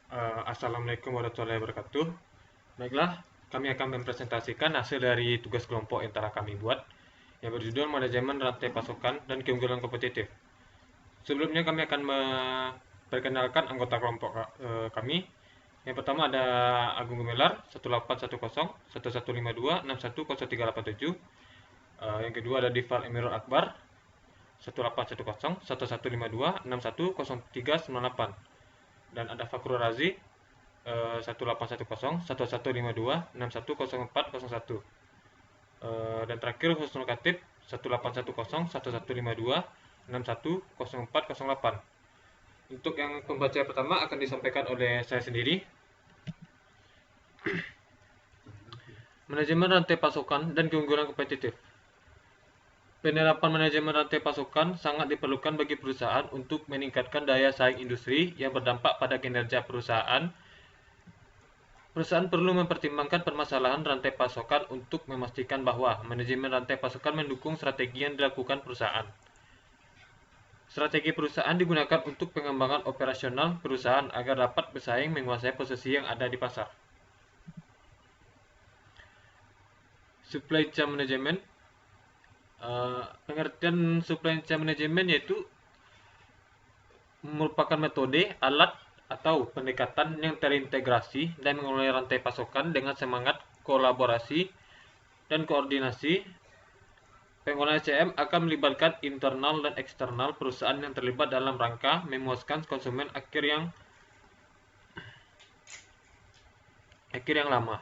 Assalamualaikum warahmatullahi wabarakatuh. Baiklah, kami akan mempresentasikan hasil dari tugas kelompok yang telah kami buat yang berjudul Manajemen Rantai Pasokan dan Keunggulan Kompetitif. Sebelumnya kami akan memperkenalkan anggota kelompok kami. Yang pertama ada Agung Gumelar 1810 1152 610387. Yang kedua ada Dival Emirul Akbar 1810 1152 610398. Dan ada Fakrul Razi 1810 1152 610401. Dan terakhir Husnul Khatib 1810 1152 610408. Untuk yang pembaca pertama akan disampaikan oleh saya sendiri. Manajemen rantai pasokan dan keunggulan kompetitif. Penerapan manajemen rantai pasokan sangat diperlukan bagi perusahaan untuk meningkatkan daya saing industri yang berdampak pada kinerja perusahaan. Perusahaan perlu mempertimbangkan permasalahan rantai pasokan untuk memastikan bahwa manajemen rantai pasokan mendukung strategi yang dilakukan perusahaan. Strategi perusahaan digunakan untuk pengembangan operasional perusahaan agar dapat bersaing menguasai posisi yang ada di pasar. Supply chain management. Pengertian supply chain management yaitu merupakan metode, alat, atau pendekatan yang terintegrasi dan mengelola rantai pasokan dengan semangat kolaborasi dan koordinasi. Penggunaan SCM akan melibatkan internal dan eksternal perusahaan yang terlibat dalam rangka memuaskan konsumen akhir yang lama.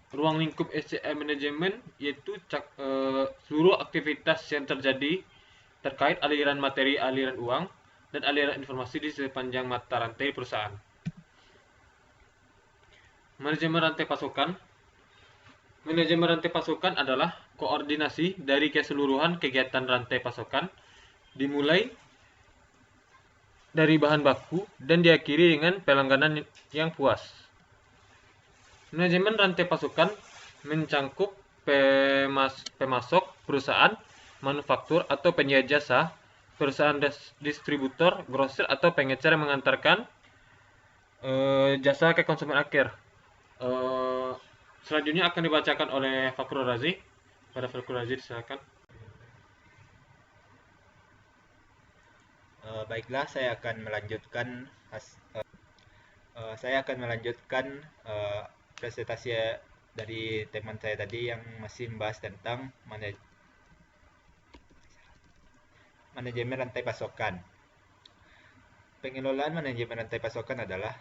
Ruang lingkup SCM Management yaitu seluruh aktivitas yang terjadi terkait aliran materi, aliran uang, dan aliran informasi di sepanjang mata rantai perusahaan. Manajemen rantai pasokan. Manajemen rantai pasokan adalah koordinasi dari keseluruhan kegiatan rantai pasokan, dimulai dari bahan baku dan diakhiri dengan pelangganan yang puas. Manajemen rantai pasokan mencangkup pemasok, perusahaan manufaktur atau penyedia jasa, perusahaan distributor, grosir atau pengecer yang mengantarkan jasa ke konsumen akhir. Selanjutnya akan dibacakan oleh Fakrul Razi. Pada Fakrul Razi silakan. Baiklah, saya akan melanjutkan presentasi dari teman saya tadi yang masih membahas tentang manajemen rantai pasokan. Pengelolaan manajemen rantai pasokan adalah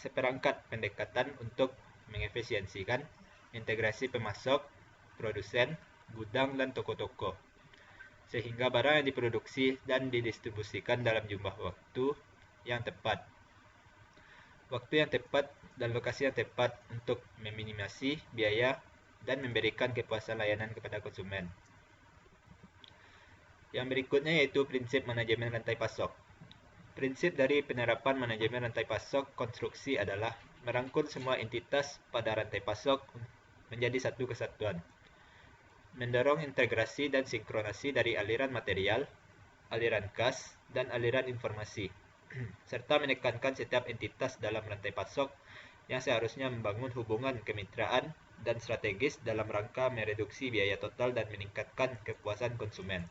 seperangkat pendekatan untuk mengefisiensikan integrasi pemasok, produsen, gudang, dan toko-toko, sehingga barang yang diproduksi dan didistribusikan dalam jumlah waktu yang tepat dan lokasi yang tepat untuk meminimasi biaya dan memberikan kepuasan layanan kepada konsumen. Yang berikutnya yaitu prinsip manajemen rantai pasok. Prinsip dari penerapan manajemen rantai pasok konstruksi adalah merangkul semua entitas pada rantai pasok menjadi satu kesatuan, mendorong integrasi dan sinkronasi dari aliran material, aliran kas, dan aliran informasi, serta menekankan setiap entitas dalam rantai pasok yang seharusnya membangun hubungan kemitraan dan strategis dalam rangka mereduksi biaya total dan meningkatkan kepuasan konsumen.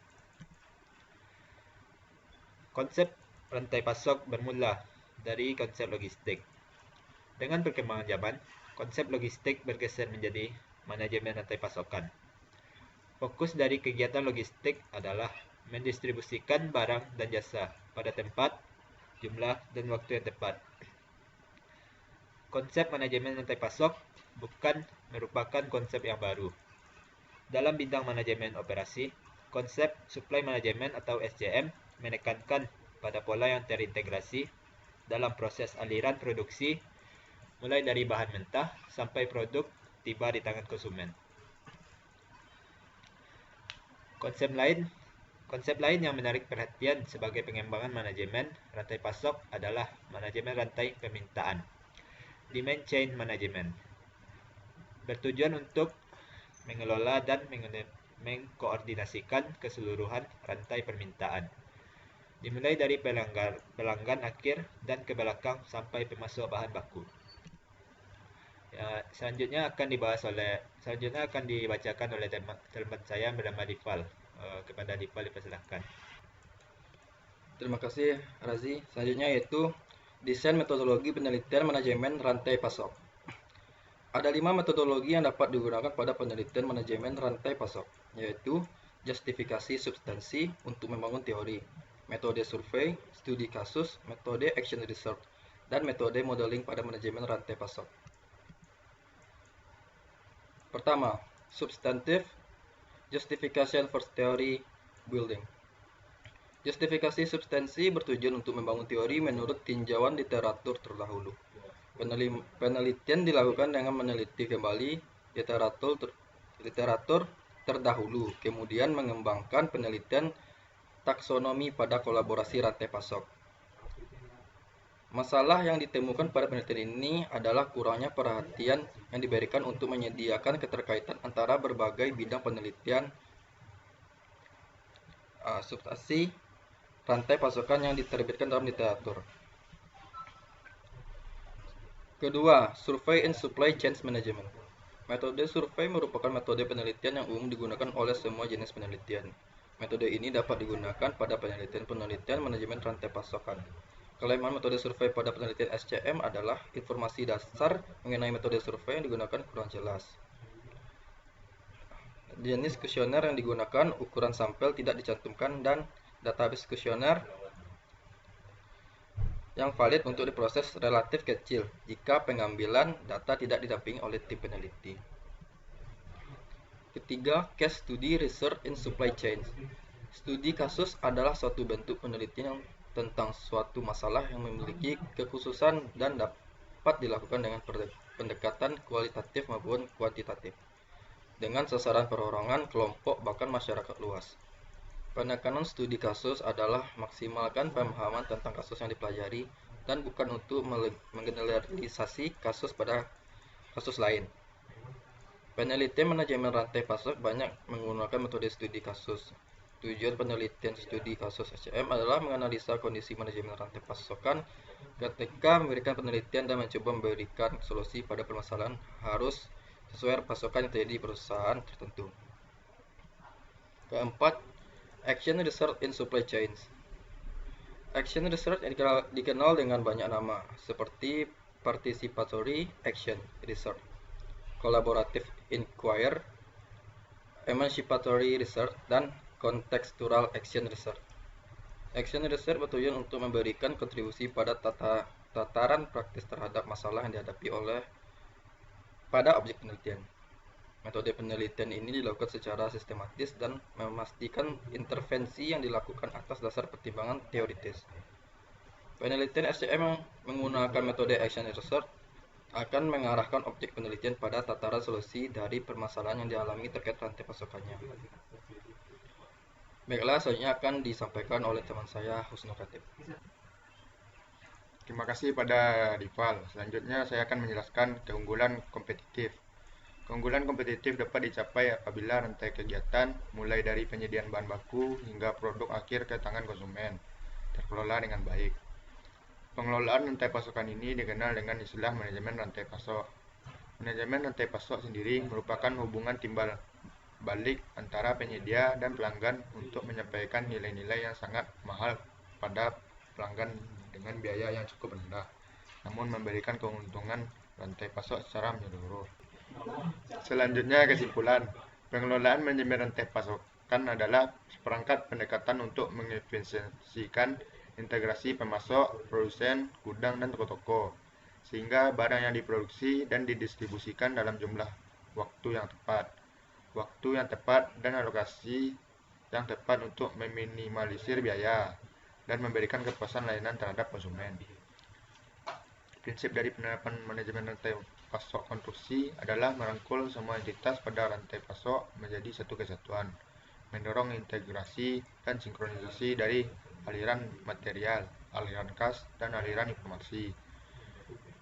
Konsep rantai pasok bermula dari konsep logistik. Dengan perkembangan zaman, konsep logistik bergeser menjadi manajemen rantai pasokan. Fokus dari kegiatan logistik adalah mendistribusikan barang dan jasa pada tempat, jumlah, dan waktu yang tepat. Konsep manajemen rantai pasok bukan merupakan konsep yang baru. Dalam bidang manajemen operasi, konsep supply management atau SCM menekankan pada pola yang terintegrasi dalam proses aliran produksi, mulai dari bahan mentah sampai produk tiba di tangan konsumen. Konsep lain yang menarik perhatian sebagai pengembangan manajemen rantai pasok adalah manajemen rantai permintaan, demand chain management, bertujuan untuk mengelola dan mengkoordinasikan keseluruhan rantai permintaan. dimulai dari pelanggan akhir dan ke belakang sampai pemasok bahan baku. Ya, selanjutnya akan dibacakan oleh teman saya bernama Dipal. Kepada Dipal dipersilakan. Terima kasih, Razi. Selanjutnya yaitu desain metodologi penelitian manajemen rantai pasok. Ada 5 metodologi yang dapat digunakan pada penelitian manajemen rantai pasok, yaitu justifikasi substansi untuk membangun teori, metode survei, studi kasus, metode action research, dan metode modeling pada manajemen rantai pasok. Pertama, substantive justification for theory building. Justifikasi substansi bertujuan untuk membangun teori menurut tinjauan literatur terdahulu. Penelitian dilakukan dengan meneliti kembali literatur terdahulu, kemudian mengembangkan penelitian taksonomi pada kolaborasi rantai pasok. Masalah yang ditemukan pada penelitian ini adalah kurangnya perhatian yang diberikan untuk menyediakan keterkaitan antara berbagai bidang penelitian substansi rantai pasokan yang diterbitkan dalam literatur. Kedua, survey and supply chain management. Metode survei merupakan metode penelitian yang umum digunakan oleh semua jenis penelitian. Metode ini dapat digunakan pada penelitian manajemen rantai pasokan. Kelemahan metode survei pada penelitian SCM adalah informasi dasar mengenai metode survei yang digunakan kurang jelas. Jenis kuesioner yang digunakan, ukuran sampel tidak dicantumkan, dan database kuesioner yang valid untuk diproses relatif kecil jika pengambilan data tidak didampingi oleh tim peneliti. Ketiga, case study research in supply chain. Studi kasus adalah suatu bentuk penelitian tentang suatu masalah yang memiliki kekhususan dan dapat dilakukan dengan pendekatan kualitatif maupun kuantitatif, dengan sasaran perorangan, kelompok, bahkan masyarakat luas. Penekanan studi kasus adalah maksimalkan pemahaman tentang kasus yang dipelajari dan bukan untuk menggeneralisasi kasus pada kasus lain. Penelitian manajemen rantai pasok banyak menggunakan metode studi kasus. Tujuan penelitian studi kasus SCM adalah menganalisa kondisi manajemen rantai pasokan ketika memberikan penelitian dan mencoba memberikan solusi pada permasalahan harus sesuai pasokan yang terjadi di perusahaan tertentu. Keempat, action research in supply chains. Action research dikenal dengan banyak nama, seperti participatory action research, collaborative inquiry, emancipatory research, dan contextual action research. Action research bertujuan untuk memberikan kontribusi pada tataran praktis terhadap masalah yang dihadapi pada objek penelitian. Metode penelitian ini dilakukan secara sistematis dan memastikan intervensi yang dilakukan atas dasar pertimbangan teoritis. Penelitian SCM yang menggunakan metode action research akan mengarahkan objek penelitian pada tataran solusi dari permasalahan yang dialami terkait rantai pasokannya. Baiklah, selanjutnya akan disampaikan oleh teman saya, Husnul Khatib. Terima kasih pada Dipal. Selanjutnya saya akan menjelaskan keunggulan kompetitif. Keunggulan kompetitif dapat dicapai apabila rantai kegiatan, mulai dari penyediaan bahan baku hingga produk akhir ke tangan konsumen, terkelola dengan baik. Pengelolaan rantai pasokan ini dikenal dengan istilah manajemen rantai pasok. Manajemen rantai pasok sendiri merupakan hubungan timbal balik antara penyedia dan pelanggan untuk menyampaikan nilai-nilai yang sangat mahal pada pelanggan dengan biaya yang cukup rendah, namun memberikan keuntungan rantai pasok secara menyeluruh. Selanjutnya, kesimpulan. Pengelolaan manajemen rantai pasokan adalah seperangkat pendekatan untuk mengefisiensikan integrasi pemasok, produsen, gudang, dan toko-toko, sehingga barang yang diproduksi dan didistribusikan dalam jumlah waktu yang tepat, dan alokasi yang tepat untuk meminimalisir biaya dan memberikan kepuasan layanan terhadap konsumen. Prinsip dari penerapan manajemen rantai pasok konstruksi adalah merangkul semua entitas pada rantai pasok menjadi satu kesatuan, mendorong integrasi dan sinkronisasi dari aliran material, aliran kas, dan aliran informasi,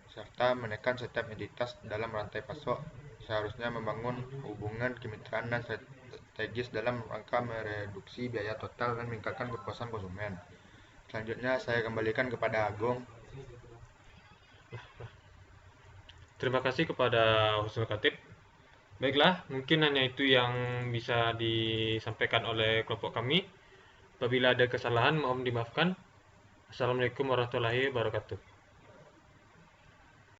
serta menekan setiap entitas dalam rantai pasok seharusnya membangun hubungan kemitraan dan strategis dalam rangka mereduksi biaya total dan meningkatkan kepuasan konsumen. Selanjutnya saya kembalikan kepada Agung. Terima kasih kepada Husnul Khatib. Baiklah, mungkin hanya itu yang bisa disampaikan oleh kelompok kami. Apabila ada kesalahan, mohon dimaafkan. Assalamualaikum warahmatullahi wabarakatuh.